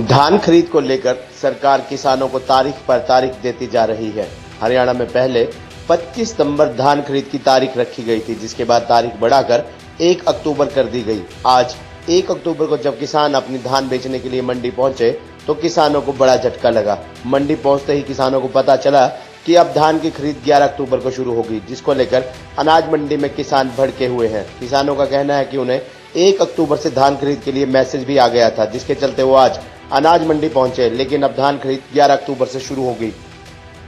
धान खरीद को लेकर सरकार किसानों को तारीख पर तारीख देती जा रही है। हरियाणा में पहले 25 सितंबर धान खरीद की तारीख रखी गई थी, जिसके बाद तारीख बढ़ाकर 1 अक्टूबर कर दी गई। आज 1 अक्टूबर को जब किसान अपनी धान बेचने के लिए मंडी पहुंचे तो किसानों को बड़ा झटका लगा। मंडी पहुंचते ही किसानों को पता चला कि अब धान की खरीद 11 अक्टूबर को शुरू होगी, जिसको लेकर अनाज मंडी में किसान भड़के हुए हैं। किसानों का कहना है कि उन्हें 1 अक्टूबर से धान खरीद के लिए मैसेज भी आ गया था, जिसके चलते वो आज अनाज मंडी पहुंचे, लेकिन अब धान खरीद 11 अक्टूबर से शुरू हो गई।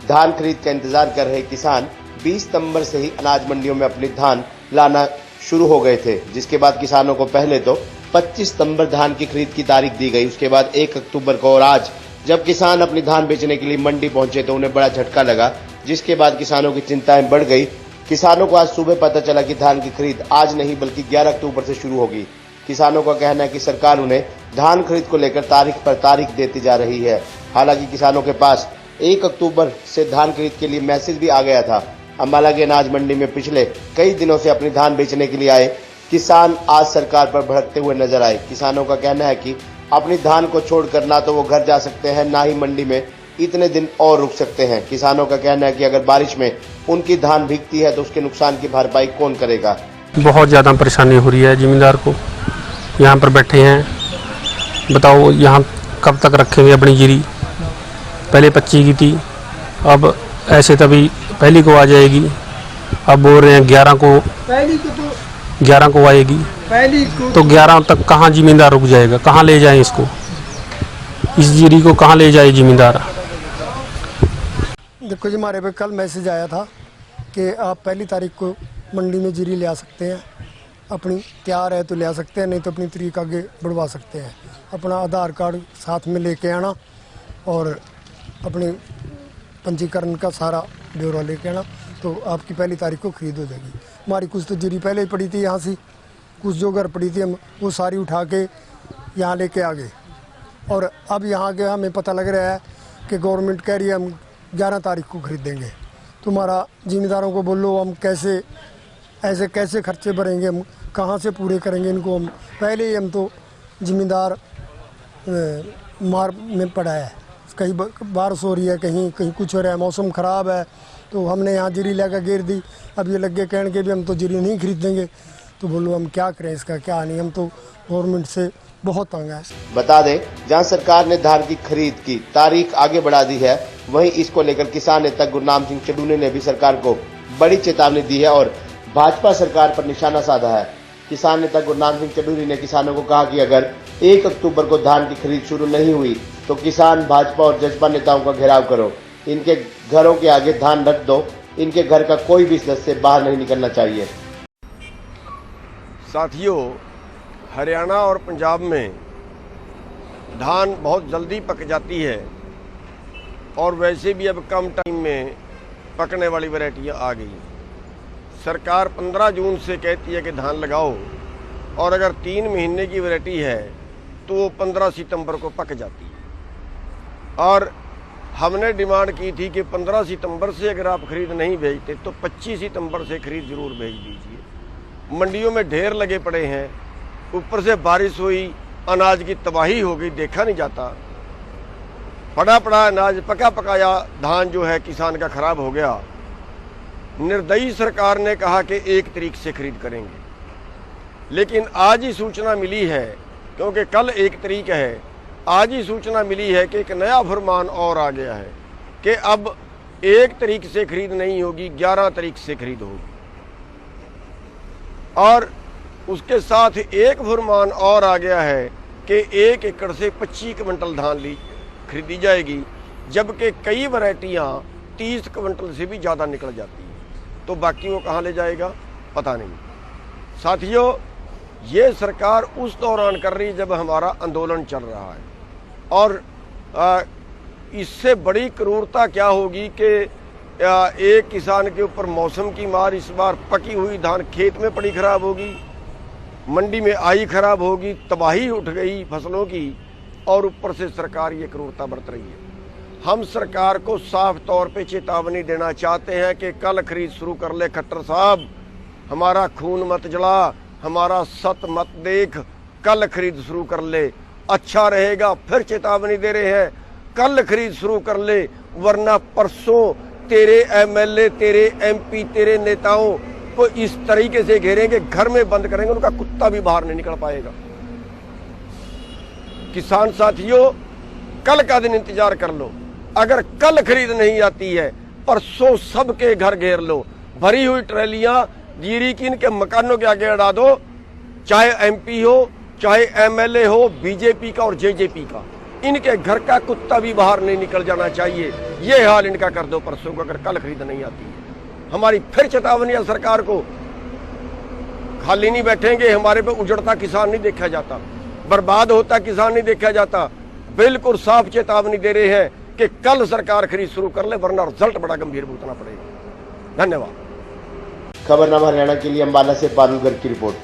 धान खरीद का इंतजार कर रहे किसान 20 सितंबर से ही अनाज मंडियों में अपनी धान लाना शुरू हो गए थे, जिसके बाद किसानों को पहले तो 25 सितंबर धान की खरीद की तारीख दी गई, उसके बाद 1 अक्टूबर को, और आज जब किसान अपनी धान बेचने के लिए मंडी पहुंचे तो उन्हें बड़ा झटका लगा, जिसके बाद किसानों की चिंताएं बढ़ गई। किसानों को आज सुबह पता चला कि धान की खरीद आज नहीं बल्कि 11 अक्टूबर से शुरू होगी। किसानों का कहना है कि सरकार उन्हें धान खरीद को लेकर तारीख पर तारीख देती जा रही है। हालांकि किसानों के पास 1 अक्टूबर से धान खरीद के लिए मैसेज भी आ गया था। अम्बाला के अनाज मंडी में पिछले कई दिनों से अपनी धान बेचने के लिए आए किसान आज सरकार पर भड़कते हुए नजर आए। किसानों का कहना है कि अपनी धान को छोड़कर ना तो वो घर जा सकते हैं, ना ही मंडी में इतने दिन और रुक सकते हैं। किसानों का कहना है कि अगर बारिश में उनकी धान भीगती है तो उसके नुकसान की भरपाई कौन करेगा। बहुत ज़्यादा परेशानी हो रही है जिम्मेदार को। यहाँ पर बैठे हैं, बताओ यहाँ कब तक रखेंगे अपनी जीरी। पहले 25 की थी, अब ऐसे तभी पहली को आ जाएगी। अब बोल रहे हैं 11 को आएगी, तो 11 तक कहाँ जिम्मेदार रुक जाएगा, कहाँ ले जाएं इसको, इस जीरी को कहाँ ले जाए जिम्मेदार। देखो जी, हमारे पे कल मैसेज आया था कि आप पहली तारीख को मंडी में जीरी ले आ सकते हैं, अपनी तैयार है तो ले आ सकते हैं, नहीं तो अपनी तरीक आगे बढ़वा सकते हैं। अपना आधार कार्ड साथ में लेके आना और अपने पंजीकरण का सारा ब्यौरा लेके आना, तो आपकी पहली तारीख को खरीद हो जाएगी। हमारी कुछ तो जीरी पहले ही पड़ी थी यहाँ से, कुछ जो घर पड़ी थी हम वो सारी उठा के यहाँ लेके आ गए, और अब यहाँ के हमें पता लग रहा है कि गवर्नमेंट कह रही है हम 11 तारीख को खरीदेंगे। तुम्हारा जिम्मेदारों को बोलो, हम कैसे ऐसे कैसे खर्चे भरेंगे, हम कहाँ से पूरे करेंगे इनको। हम पहले ही हम तो जिम्मेदार मार में पड़ा है, कहीं बारिश हो रही है, कहीं कहीं कुछ हो रहा है, मौसम ख़राब है, तो हमने यहाँ जीरी लेकर गिर दी। अब ये लगे कहने के भी हम तो जीरी नहीं खरीदेंगे, तो बोलो हम क्या करें, इसका क्या नहीं। हम तो गवर्नमेंट से बहुत तंग है। बता दें, जहां सरकार ने धान की खरीद की तारीख आगे बढ़ा दी है, वहीं इसको लेकर किसान नेता गुरनाम सिंह चडूने ने भी सरकार को बड़ी चेतावनी दी है और भाजपा सरकार पर निशाना साधा है। किसान नेता गुरनाम सिंह चडूनी ने किसानों को कहा कि अगर 1 अक्टूबर को धान की खरीद शुरू नहीं हुई तो किसान भाजपा और जसपा नेताओं का घेराव करो, इनके घरों के आगे धान रख दो, इनके घर का कोई भी सदस्य बाहर नहीं निकलना चाहिए। साथियों, हरियाणा और पंजाब में धान बहुत जल्दी पक जाती है और वैसे भी अब कम टाइम में पकने वाली वैरायटियाँ आ गई। सरकार 15 जून से कहती है कि धान लगाओ, और अगर 3 महीने की वैरायटी है तो वो 15 सितंबर को पक जाती है। और हमने डिमांड की थी कि 15 सितंबर से अगर आप खरीद नहीं भेजते तो 25 सितंबर से खरीद जरूर भेज दीजिए। मंडियों में ढेर लगे पड़े हैं, ऊपर से बारिश हुई, अनाज की तबाही हो गई, देखा नहीं जाता। पड़ा पड़ा अनाज, पका पकाया धान जो है किसान का खराब हो गया। निर्दयी सरकार ने कहा कि 1 तारीख से खरीद करेंगे, लेकिन आज ही सूचना मिली है, क्योंकि कल 1 तारीख है, आज ही सूचना मिली है कि एक नया फरमान और आ गया है कि अब 1 तारीख से खरीद नहीं होगी, 11 तारीख से खरीद होगी। और उसके साथ एक फरमान और आ गया है कि 1 एकड़ से 25 क्विंटल धान खरीदी जाएगी, जबकि कई वैरायटियाँ 30 क्विंटल से भी ज़्यादा निकल जाती हैं। तो बाकी वो कहाँ ले जाएगा पता नहीं। साथियों, ये सरकार उस दौरान कर रही है जब हमारा आंदोलन चल रहा है, और इससे बड़ी क्रूरता क्या होगी कि एक किसान के ऊपर मौसम की मार, इस बार पकी हुई धान खेत में पड़ी खराब होगी, मंडी में आई खराब होगी, तबाही उठ गई फसलों की, और ऊपर से सरकार ये क्रूरता बरत रही है। हम सरकार को साफ तौर पे चेतावनी देना चाहते हैं कि कल खरीद शुरू कर ले खट्टर साहब, हमारा खून मत जला, हमारा सत मत देख, कल खरीद शुरू कर ले। अच्छा रहेगा। फिर चेतावनी दे रहे हैं, कल खरीद शुरू कर ले, वरना परसों तेरे एमएलए, तेरे एमपी, तेरे नेताओं को इस तरीके से घेरेंगे, घर में बंद करेंगे, उनका कुत्ता भी बाहर नहीं निकल पाएगा। किसान साथियों, कल का दिन इंतजार कर लो। अगर कल खरीद नहीं आती है, परसों सबके घर घेर लो, भरी हुई ट्रैलियां जीरी की इनके मकानों के आगे अड़ा दो, चाहे एमपी हो, चाहे एमएलए हो, बीजेपी का और जेजेपी का, इनके घर का कुत्ता भी बाहर नहीं निकल जाना चाहिए। ये हाल इनका कर दो परसों को, अगर कल खरीद नहीं आती है। हमारी फिर चेतावनी है सरकार को, खाली नहीं बैठेंगे। हमारे पे उजड़ता किसान नहीं देखा जाता, बर्बाद होता किसान नहीं देखा जाता। बिल्कुल साफ चेतावनी दे रहे हैं कि कल सरकार खरीद शुरू कर ले, वरना रिजल्ट बड़ा गंभीर भुगतना पड़ेगा। धन्यवाद। खबरनामा हरियाणा के लिए अंबाला से पारुल गर्ग की रिपोर्ट।